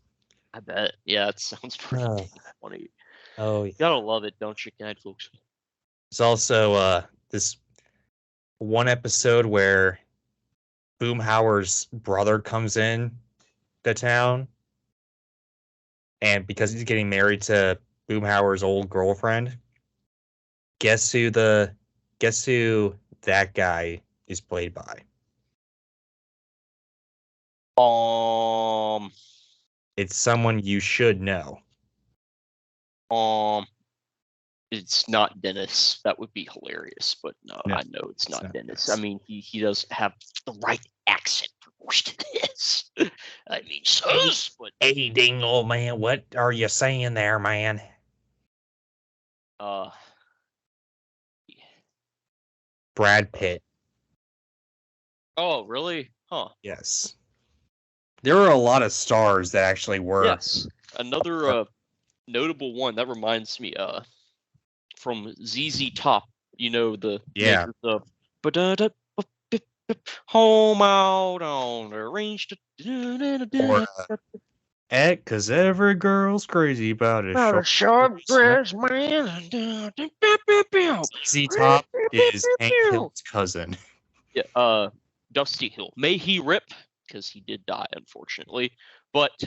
I bet. Yeah, it sounds pretty funny. Oh, you gotta love it, don't you, kind folks? There's also this one episode where Boomhauer's brother comes in the town, and because he's getting married to Boomhauer's old girlfriend, guess who that guy is played by? It's someone you should know. It's not Dennis. That would be hilarious, but no, I know it's not Dennis. I mean, he does have the right accent for most of this. I mean, but hey, Dingle, man, what are you saying there, man? Brad Pitt. Oh, really? Huh. Yes. There were a lot of stars that actually were. Yes. Another notable one that reminds me from ZZ Top, the makers of Home Out on the Range. Cause every girl's crazy about a Not a short sharp dressed man. ZZ Top is Hank Hill's cousin. Yeah, Dusty Hill. May he rip, because he did die, unfortunately. But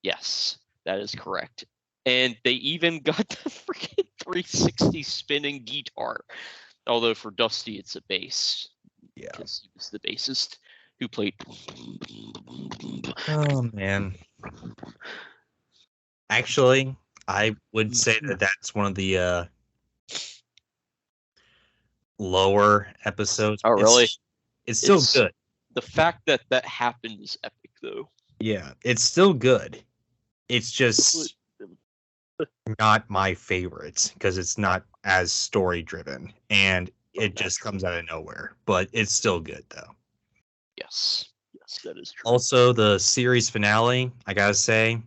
yes, that is correct. And they even got the freaking 360 spinning guitar. Although for Dusty, it's a bass. Yeah. Because he was the bassist who played. Oh, man. Actually, I would say that that's one of the lower episodes. Oh, really? It's still good. The fact that that happened is epic, though. Yeah, it's still good. It's just not my favorite because it's not as story driven and it just comes out of nowhere. But it's still good, though. Yes, that is true. Also, the series finale, I gotta say,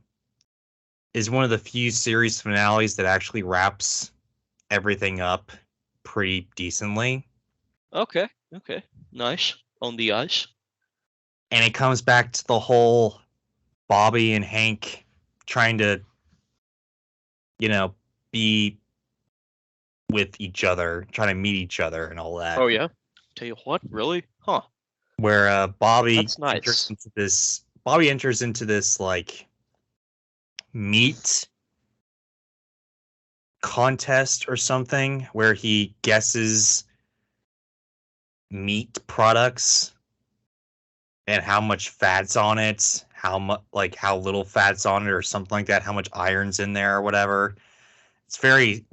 is one of the few series finales that actually wraps everything up pretty decently. Okay, nice on the ice. And it comes back to the whole Bobby and Hank trying to, be with each other, trying to meet each other and all that. Oh, yeah? Tell you what, really? Huh. Where Bobby That's nice. enters into this like meat contest or something where he guesses meat products and how much fat's on it, how little fat's on it or something like that, how much iron's in there or whatever. It's very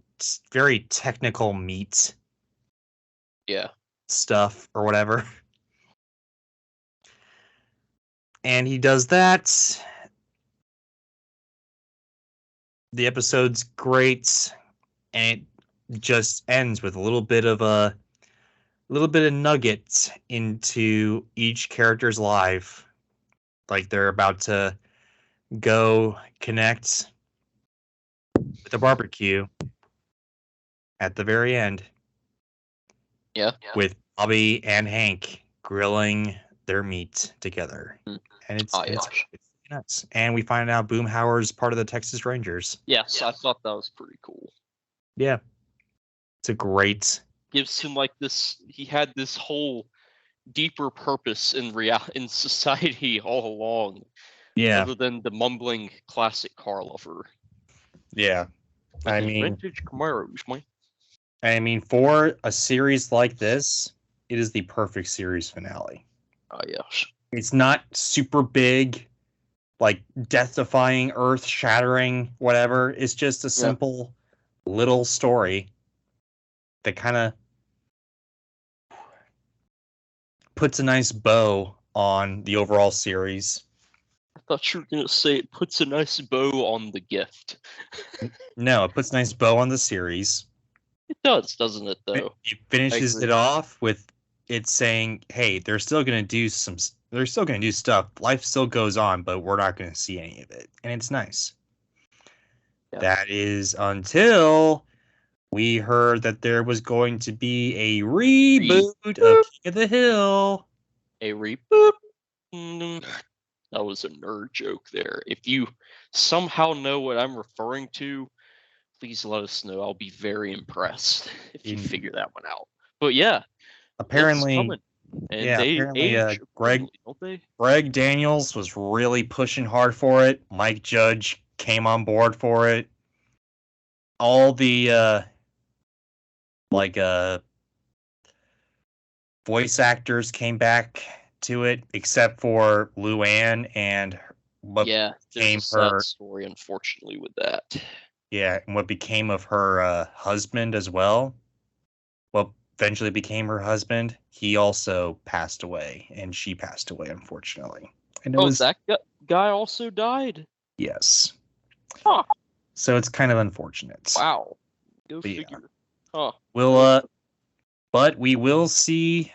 technical meat stuff or whatever. And he does that. The episode's great, and it just ends with a little bit of nuggets into each character's life. Like they're about to go connect with a barbecue at the very end. Yeah. With Bobby and Hank grilling their meat together. And it's nuts. And we find out Boomhauer's part of the Texas Rangers. Yes, I thought that was pretty cool. Yeah. It's a great... Gives him like this... He had this whole deeper purpose in society all along. Yeah. Other than the mumbling classic car lover. Yeah. I mean... Vintage Camaros, man. I mean, for a series like this, it is the perfect series finale. Oh, yes. It's not super big, like death-defying, earth-shattering, whatever. It's just a simple little story that kind of puts a nice bow on the overall series. I thought you were going to say it puts a nice bow on the gift. No, it puts a nice bow on the series. It does, doesn't it, though? It finishes it off with it saying, hey, they're still going to do stuff. Life still goes on, but we're not going to see any of it. And it's nice. Yeah. That is until we heard that there was going to be a reboot of King of the Hill. A reboot? That was a nerd joke there. If you somehow know what I'm referring to, please let us know. I'll be very impressed if you figure that one out. But yeah, apparently, and Greg Daniels was really pushing hard for it. Mike Judge came on board for it. All the voice actors came back to it, except for Luann and what became her story. Unfortunately, with that. Yeah, and what became of her husband as well. What eventually became her husband, he also passed away, and she passed away, unfortunately. And that guy also died? Yes. Huh. So it's kind of unfortunate. Wow. Go figure. Yeah. Huh. But we will see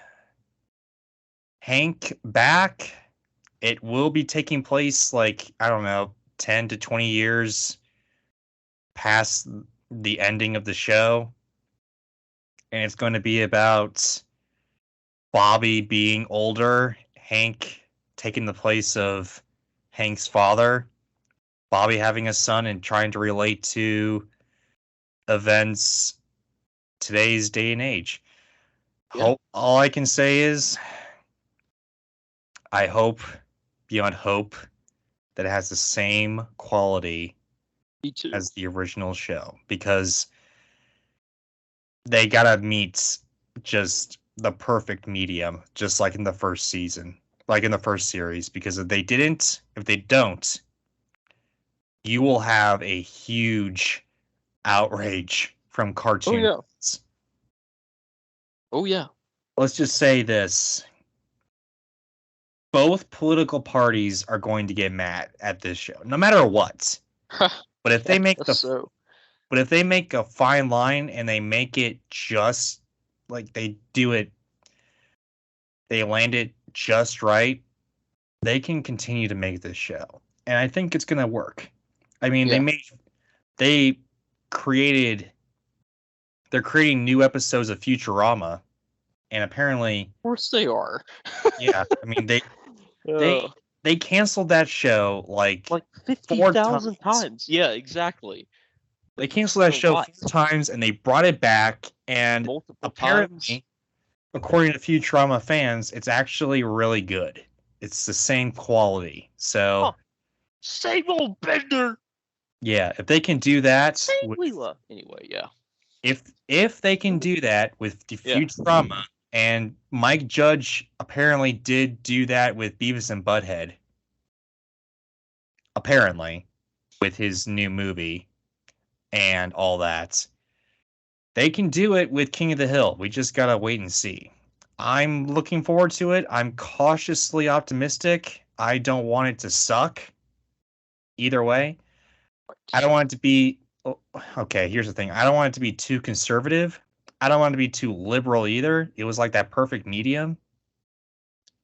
Hank back. It will be taking place, 10 to 20 years past the ending of the show, and it's going to be about Bobby being older, Hank taking the place of Hank's father, Bobby having a son and trying to relate to events today's day and age. Yeah. All I can say is I hope beyond hope that it has the same quality Me too. as the original show, because they gotta meet just the perfect medium, just like in the first season, like in the first series, because if they don't, you will have a huge outrage from cartoon yeah. fans. Oh yeah. Let's just say this. Both political parties are going to get mad at this show, no matter what. But if they make but if they make a fine line and they make it just like they do it, they land it just right, they can continue to make this show. And I think it's gonna work. I mean, Yeah. they created they're creating new episodes of Futurama, and apparently, Of course they are. yeah, I mean they canceled that show like 50,000 times. Yeah, exactly. They canceled that show 4 times and they brought it back, and multiple apparently, times. according to Futurama fans, it's actually really good. It's the same quality. So, same old Bender. Yeah, if they can do that, Same Leela. Anyway, yeah. If they can do that with the Futurama, and Mike Judge apparently did do that with Beavis and Butthead, apparently, with his new movie and all that. They can do it with King of the Hill. We just gotta wait and see. I'm looking forward to it. I'm cautiously optimistic. I don't want it to suck. Either way, I don't want it to be. Okay, here's the thing. I don't want it to be too conservative. I don't want it to be too liberal either. It was like that perfect medium.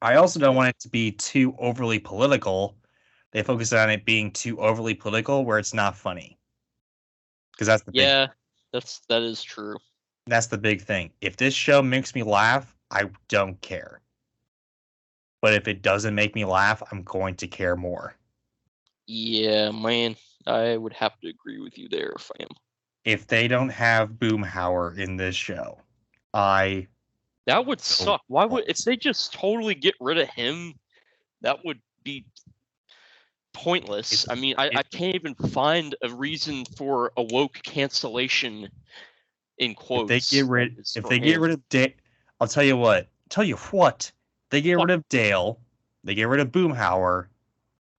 I also don't want it to be too overly political. They focus on it being too overly political where it's not funny. Because that's the big that is true. That's the big thing. If this show makes me laugh, I don't care. But if it doesn't make me laugh, I'm going to care more. Yeah, man, I would have to agree with you there, fam. If they don't have Boomhauer in this show, that would suck. Why would if they just totally get rid of him? That would be pointless. I mean, I can't even find a reason for a woke cancellation in quotes. If they get rid of Dale, I'll tell you what. They get rid of Dale, they get rid of Boomhauer,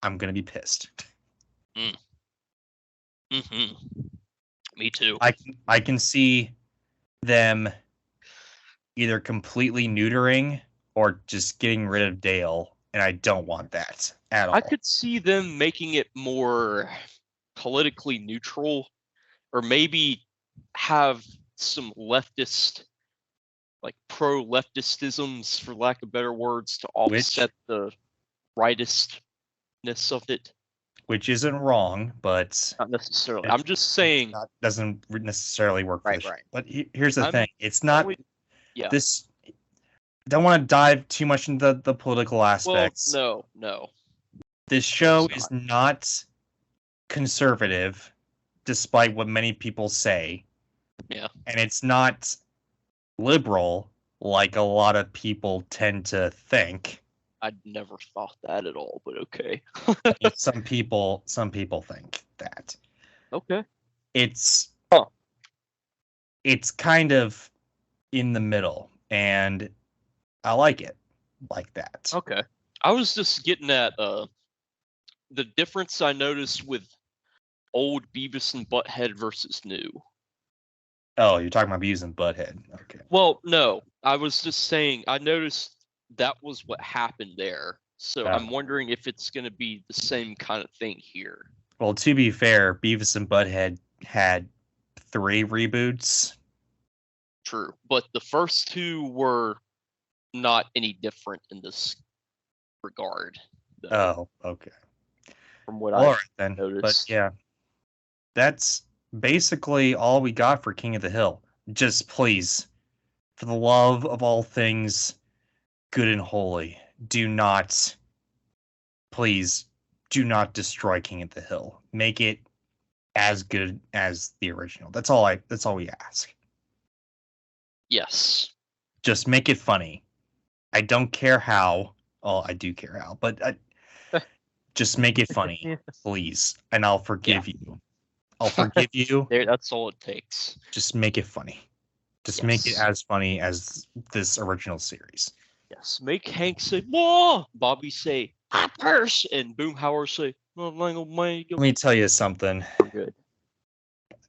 I'm gonna be pissed. Me too. I can see them either completely neutering or just getting rid of Dale, and I don't want that at all. I could see them making it more politically neutral, or maybe have some leftist, like pro-leftistisms, for lack of better words, to offset the rightistness of it. Which isn't wrong, but not necessarily. I'm just saying doesn't necessarily work. Right. But here's the thing: it's not. This. Don't want to dive too much into the political aspects. Well, no. This show is not conservative, despite what many people say. Yeah. And it's not liberal, like a lot of people tend to think. I'd never thought that at all, but okay. Some people think that. Okay. It's kind of in the middle, and I like it like that. Okay. I was just getting at the difference I noticed with old Beavis and Butthead versus new. Oh, you're talking about Beavis and Butthead. Okay. Well, no. I was just saying I noticed that was what happened there. So I'm wondering if it's going to be the same kind of thing here. Well, to be fair, Beavis and Butthead had 3 reboots. True. But the first 2 were not any different in this regard. Oh, okay. From what I noticed. But yeah, that's basically all we got for King of the Hill. Just please, for the love of all things good and holy, do not, please, do not destroy King of the Hill. Make it as good as the original. That's all we ask. Yes. Just make it funny. I don't care how. Well, I do care how, but just make it funny, please, and I'll forgive you. I'll forgive you. That's all it takes. Just make it funny. Just make it as funny as this original series. Yes. Make Hank say, "Whoa!" Bobby say, "I purse," and Boomhauer say, "Oh, Let me tell you something. We're good.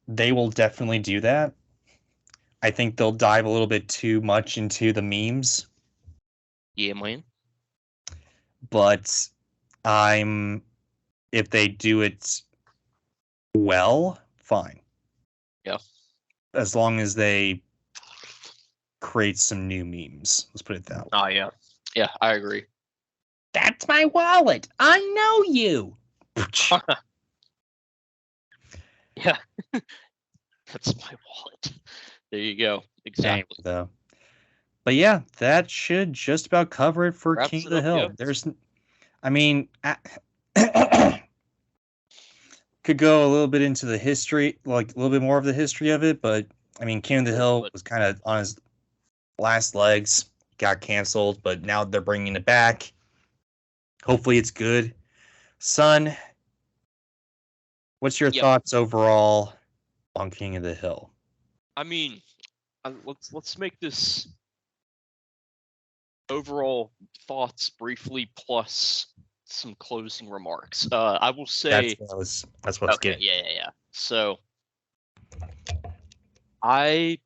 They will definitely do that. I think they'll dive a little bit too much into the memes. Yeah, man. But if they do it well, fine. Yeah. As long as they create some new memes. Let's put it that way. Oh, yeah. Yeah, I agree. That's my wallet. I know you. Yeah. That's my wallet. There you go. Exactly. Anyway, but yeah, that should just about cover it for King of the Hill. Yeah. Could go a little bit into the history, like a little bit more of the history of it, but I mean, King of the Hill was kind of on his last legs, got canceled, but now they're bringing it back. Hopefully it's good. Son, what's your thoughts overall on King of the Hill? I mean, let's make this overall thoughts briefly plus some closing remarks. I will say that's what's good. Yeah. So I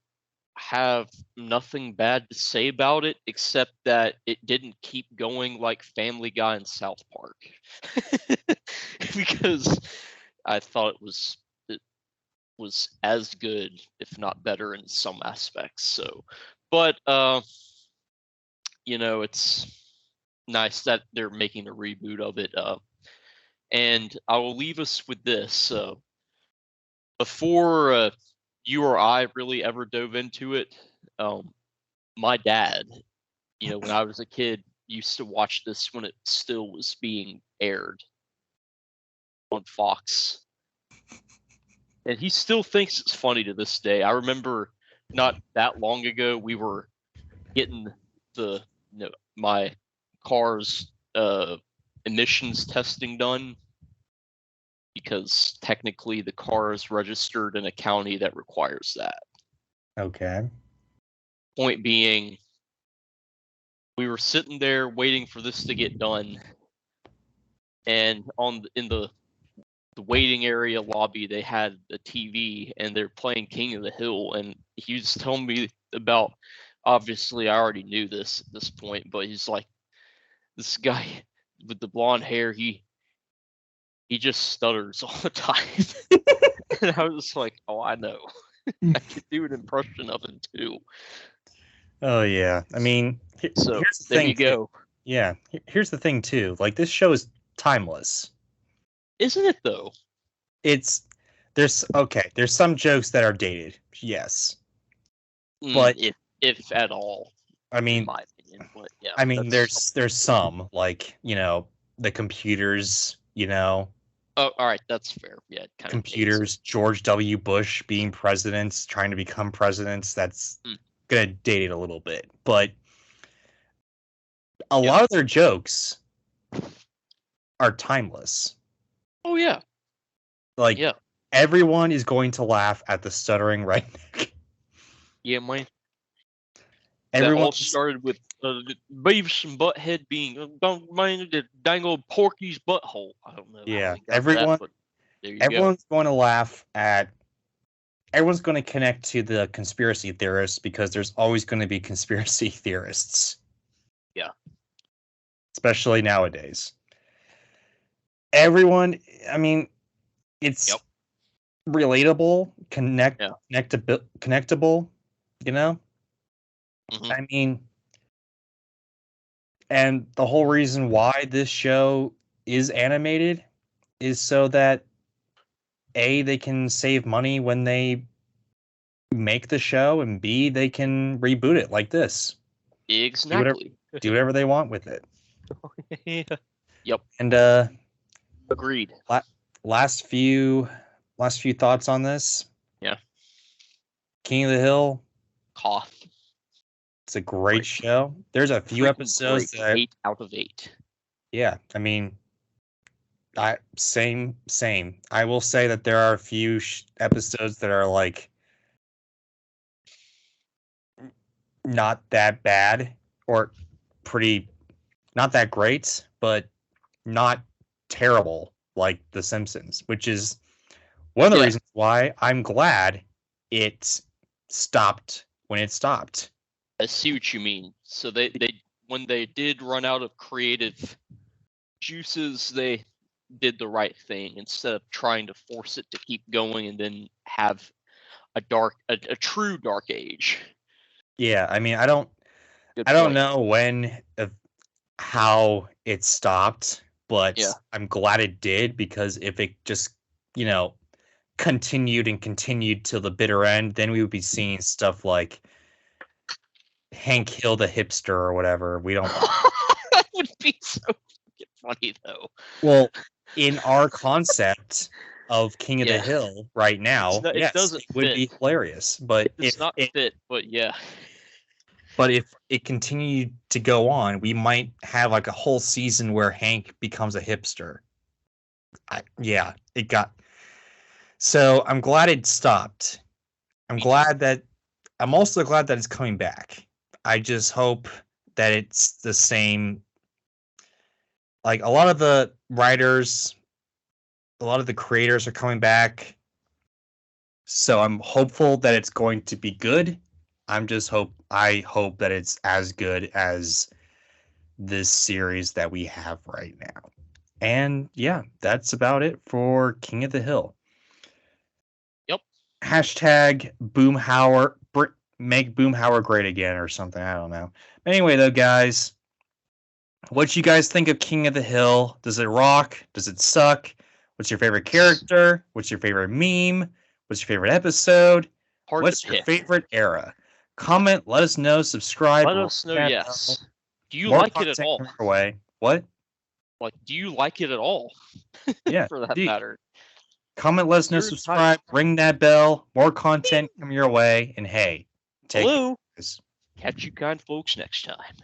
have nothing bad to say about it except that it didn't keep going like Family Guy and South Park. Because I thought it was as good, if not better, in some aspects. So, but it's nice that they're making a reboot of it. And I will leave us with this: before you or I really ever dove into it, my dad, when I was a kid, used to watch this when it still was being aired on Fox. And he still thinks it's funny to this day. I remember not that long ago, we were getting my car's emissions testing done, because technically the car is registered in a county that requires that. Okay. Point being, we were sitting there waiting for this to get done, and in the waiting area lobby, they had a TV, and they're playing King of the Hill, and he was telling me about, obviously I already knew this at this point, but he's like, this guy with the blonde hair, he just stutters all the time. And I was like, oh, I know. I could do an impression of him too. Oh yeah, I mean, here's the there thing, you go. Yeah, here's the thing too. Like, this show is timeless, isn't it? Though there's some jokes that are dated, yes, but if at all. I mean, in my opinion, but yeah. I mean, there's some, like, the computers, Oh, all right, that's fair. Yeah, computers. George W. Bush being president, trying to become president. That's gonna date it a little bit, but a lot of their jokes are timeless. Oh yeah, like everyone is going to laugh at the stuttering redneck. Yeah, man. Everyone all started with Beavis and Butthead being don't mind the dang old Porky's butthole. I don't know. Yeah, everyone's going to laugh at. Everyone's going to connect to the conspiracy theorists, because there's always going to be conspiracy theorists. Yeah, especially nowadays. Everyone, I mean, it's relatable, connectable. Mm-hmm. I mean, and the whole reason why this show is animated is so that A, they can save money when they make the show, and B, they can reboot it like this. Exactly. Do whatever they want with it. Yeah. Yep. And Agreed. Last few thoughts on this. Yeah. King of the Hill. Cough. It's a great show. There's a few episodes that 8 out of 8. Yeah, I mean, same. I will say that there are a few episodes that are like not that bad or pretty not that great, but not terrible like The Simpsons, which is one of the reasons why I'm glad it stopped when it stopped. I see what you mean. So they when they did run out of creative juices, they did the right thing instead of trying to force it to keep going and then have a true dark age. Yeah, I mean, I don't know when how it stopped, but I'm glad it did, because if it just, continued till the bitter end, then we would be seeing stuff like Hank Hill the hipster or whatever. We don't. That would be so funny, though. Well, in our concept of King of the Hill right now, it would be hilarious. But it's not fit. But yeah. But if it continued to go on, we might have like a whole season where Hank becomes a hipster. It got. So I'm glad it stopped. I'm also glad that it's coming back. I just hope that it's the same. Like, a lot of the writers, a lot of the creators are coming back. So I'm hopeful that it's going to be good. I hope that it's as good as this series that we have right now. And yeah, that's about it for King of the Hill. Yep. Hashtag Boomhauer, make Boomhauer great again or something. I don't know. Anyway, though, guys, what you guys think of King of the Hill? Does it rock? Does it suck? What's your favorite character? What's your favorite meme? What's your favorite episode? What's your favorite era? Comment, let us know, subscribe. Let us know, yes. Do you like it at all? What? Like, do you like it at all? Yeah. For that matter. Comment, let us know, subscribe, ring that bell, more content coming your way, and hey, Hello. Catch you kind folks next time.